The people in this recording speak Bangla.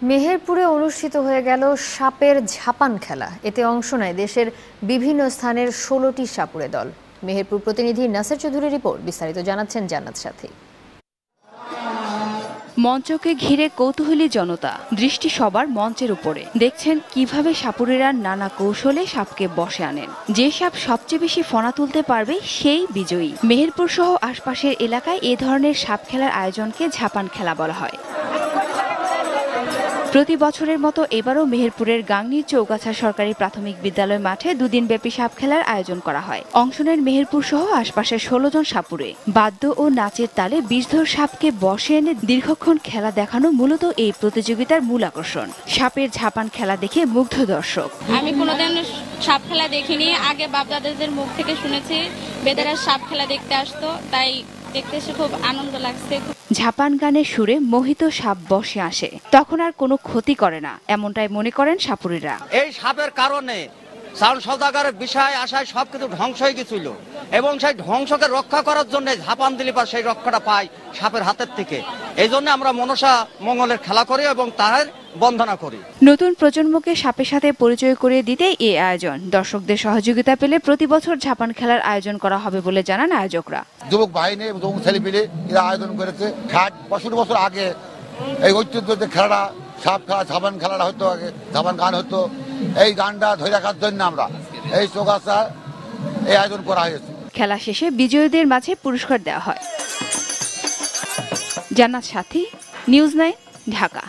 মেহেরপুরে অনুষ্ঠিত হয়ে গেল সাপের ঝাপান খেলা। এতে অংশ নেয় দেশের বিভিন্ন স্থানের ১৬টি সাপুড়ে দল। মেহেরপুর প্রতিনিধি নাসির চৌধুরীর রিপোর্ট। বিস্তারিত জানাচ্ছেন জান্নাত সাথী। মঞ্চকে ঘিরে কৌতূহলী জনতা, দৃষ্টি সবার মঞ্চের উপরে। দেখছেন কিভাবে সাপুড়েরা নানা কৌশলে সাপকে বশে আনেন। যে সাপ সবচেয়ে বেশি ফনা তুলতে পারবে সেই বিজয়ী। মেহেরপুর সহ আশপাশের এলাকায় এ ধরনের সাপ খেলার আয়োজনকে ঝাপান খেলা বলা হয়। প্রতি বছরের মতো এবারও মেহেরপুরের গাংনীর চৌগাছা সরকারি প্রাথমিক বিদ্যালয় মাঠে দুদিনব্যাপী সাপ খেলার আয়োজন করা হয়। অংশ নেন মেহেরপুর সহ আশপাশের ১৬ জন সাপুড়ে। বাদ্য ও নাচের তালে বিষধর সাপকে বশে এনে দীর্ঘক্ষণ খেলা দেখানো মূলত এই প্রতিযোগিতার মূল আকর্ষণ। সাপের ঝাপান খেলা দেখে মুগ্ধ দর্শক। আমি কোনোদিন সাপ খেলা দেখিনি, আগে বাপ দাদাদের মুখ থেকে শুনেছি বেদেরা সাপ খেলা দেখতে আসতো, তাই দেখতে এসে খুব আনন্দ লাগছে। ঝাপান গানের সুরে মোহিত সাপ বসে আসে, তখন আর কোনো ক্ষতি করে না, এমনটাই মনে করেন সাপুড়েরা। এই সাপের কারণে চাউল সওদাগরের বিষয় আশায় সবকিছু ধ্বংস হয়ে গেছিল এবং সেই ধ্বংসকে রক্ষা করার জন্য ঝাপান দিলে পর সেই রক্ষাটা পাই সাপের হাতের থেকে। এই জন্য আমরা মনসা মঙ্গলের খেলা করি এবং তার বন্দনা করি। নতুন প্রজন্মকে সাপের সাথে পরিচয় করিয়ে দিতে এই আয়োজন। দর্শকদের সহযোগিতা পেলে প্রতি বছর ঝাপান খেলার আয়োজন করা হবে বলে জানান আয়োজকরা। যুবক বাহিনী এবং ছেলেপিলে এরা আয়োজন করেছে। ৬০ বছর আগে এই ঐতিহ্য যে খেলাটা সাপ খেলা ঝাপান খেলাটা হতো, আগে ঝাপান গান হতো। এই গানটা ধরে রাখার জন্য আমরা এই চৌগাছা এই আয়োজন করা হয়েছে। খেলা শেষে বিজয়ীদের মাঝে পুরস্কার দেওয়া হয়। জান্নাত সাথী, নিউজ ৯, ঢাকা।